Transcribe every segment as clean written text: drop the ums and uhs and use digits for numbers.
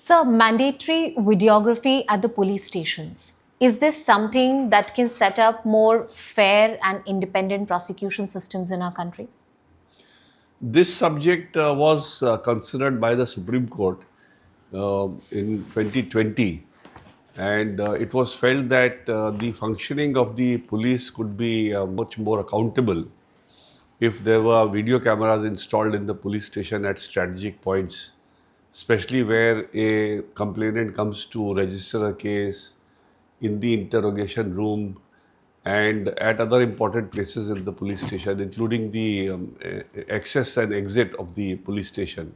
So, mandatory videography at the police stations. Is this something that can set up more fair and independent prosecution systems in our country? This subject was considered by the Supreme Court in 2020, and it was felt that the functioning of the police could be much more accountable if there were video cameras installed in the police station at strategic points, especially where a complainant comes to register a case, in the interrogation room, and at other important places in the police station, including the access and exit of the police station.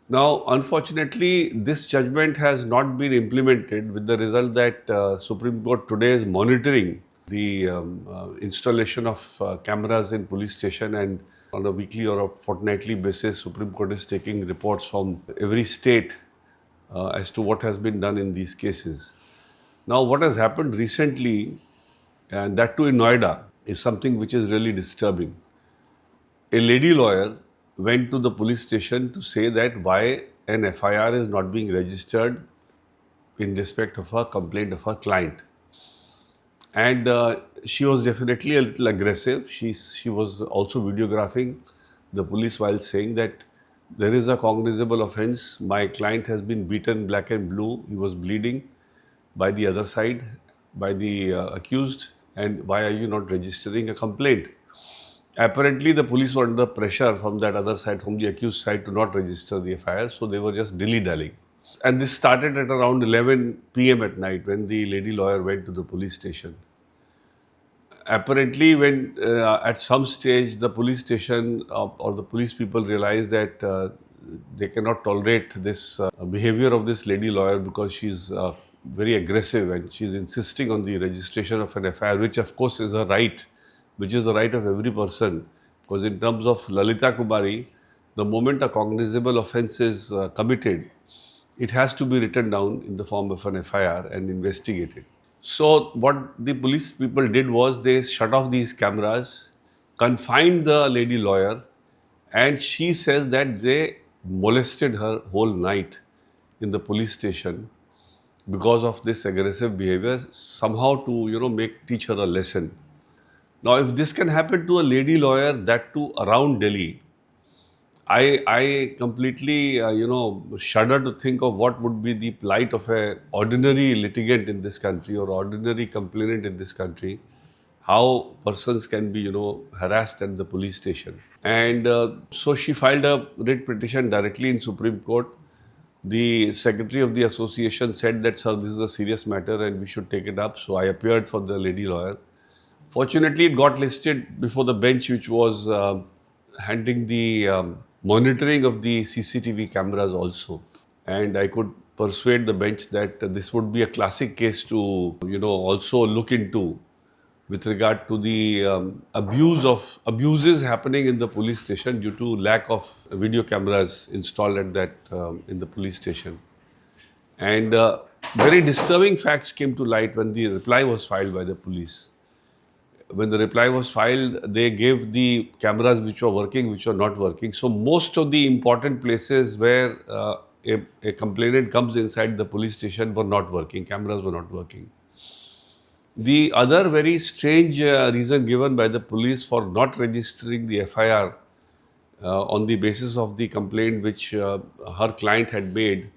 Now, unfortunately, this judgment has not been implemented, with the result that Supreme Court today is monitoring the installation of cameras in police station, and on a weekly or a fortnightly basis, Supreme Court is taking reports from every state as to what has been done in these cases. Now, what has happened recently, and that too in Noida, is something which is really disturbing. A lady lawyer went to the police station to say that why an FIR is not being registered in respect of a complaint of her client. And she was definitely a little aggressive. She was also videographing the police while saying that there is a cognizable offence. My client has been beaten black and blue. He was bleeding by the other side, by the accused, and why are you not registering a complaint? Apparently, the police were under pressure from that other side, from the accused side, to not register the FIR, so they were just dilly-dallying. And this started at around 11 p.m. at night when the lady lawyer went to the police station. Apparently, when at some stage the police station or the police people realized that they cannot tolerate this behavior of this lady lawyer, because she's very aggressive and she's insisting on the registration of an FIR, which of course is a right, which is the right of every person. Because in terms of Lalita Kumari, the moment a cognizable offence is committed, it has to be written down in the form of an FIR and investigated. So what the police people did was they shut off these cameras, confined the lady lawyer, and she says that they molested her whole night in the police station because of this aggressive behavior, somehow to teach her a lesson. Now, if this can happen to a lady lawyer, that too around Delhi, I completely shudder to think of what would be the plight of a ordinary litigant in this country or ordinary complainant in this country. How persons can be harassed at the police station. And so she filed a writ petition directly in Supreme Court. The secretary of the association said that, sir, this is a serious matter and we should take it up. So I appeared for the lady lawyer. Fortunately, it got listed before the bench, which was handling the monitoring of the CCTV cameras also. And I could persuade the bench that this would be a classic case to also look into, with regard to the abuses happening in the police station due to lack of video cameras installed at that in the police station. And very disturbing facts came to light when the reply was filed by the police. When the reply was filed, they gave the cameras which were working, which were not working. So most of the important places where a complainant comes inside the police station were not working, cameras were not working. The other very strange reason given by the police for not registering the FIR on the basis of the complaint which her client had made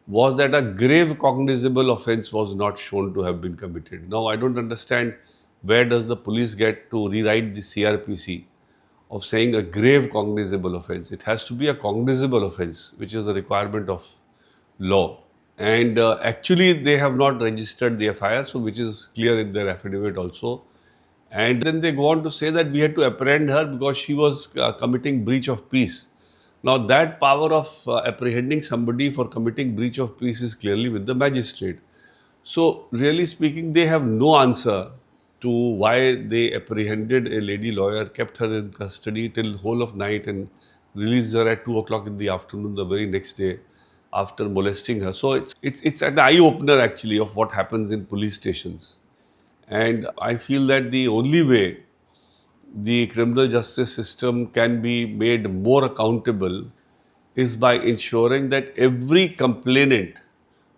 was that a grave cognizable offence was not shown to have been committed. Now, I don't understand, where does the police get to rewrite the CRPC of saying a grave cognizable offence? It has to be a cognizable offence, which is the requirement of law. And actually, they have not registered the FIR, so which is clear in their affidavit also. And then they go on to say that we had to apprehend her because she was committing breach of peace. Now, that power of apprehending somebody for committing breach of peace is clearly with the magistrate. So, really speaking, they have no answer to why they apprehended a lady lawyer, kept her in custody till whole of night, and released her at 2 o'clock in the afternoon the very next day after molesting her. So it's an eye opener actually of what happens in police stations. And I feel that the only way the criminal justice system can be made more accountable is by ensuring that every complainant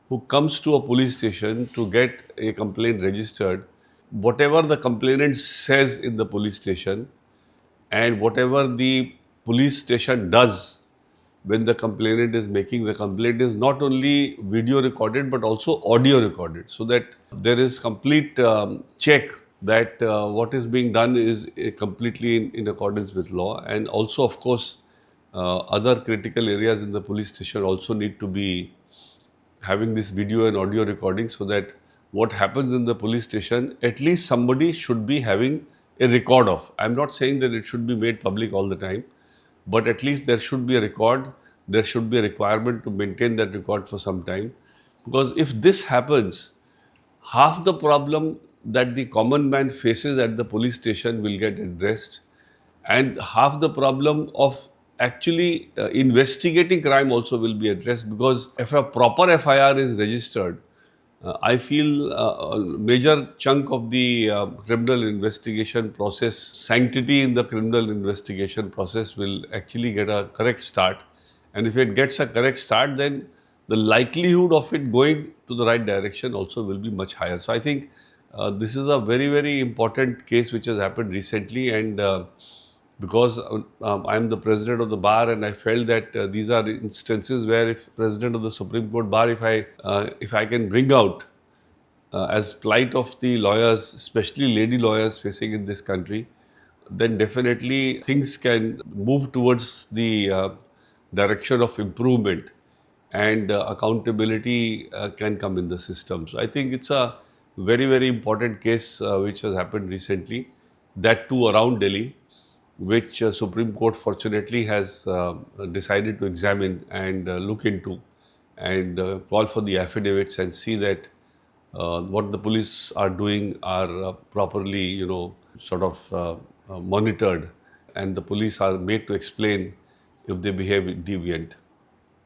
who comes to a police station to get a complaint registered, whatever the complainant says in the police station and whatever the police station does when the complainant is making the complaint is not only video recorded but also audio recorded, so that there is complete check that what is being done is completely in accordance with law. And also, of course, other critical areas in the police station also need to be having this video and audio recording, so that what happens in the police station, at least somebody should be having a record of. I'm not saying that it should be made public all the time, but at least there should be a record. There should be a requirement to maintain that record for some time. Because if this happens, half the problem that the common man faces at the police station will get addressed, and half the problem of actually investigating crime also will be addressed. Because if a proper FIR is registered, I feel a major chunk of the criminal investigation process, sanctity in the criminal investigation process will actually get a correct start. And if it gets a correct start, then the likelihood of it going to the right direction also will be much higher. So I think this is a very, very important case which has happened recently, and because I am the president of the bar, and I felt that these are instances where, if president of the Supreme Court bar, if I can bring out as plight of the lawyers, especially lady lawyers facing in this country, then definitely things can move towards the direction of improvement, and accountability can come in the system. So I think it's a very, very important case which has happened recently, that too around Delhi, which Supreme Court fortunately has decided to examine and look into, and call for the affidavits and see that what the police are doing are properly, sort of monitored, and the police are made to explain if they behave deviant.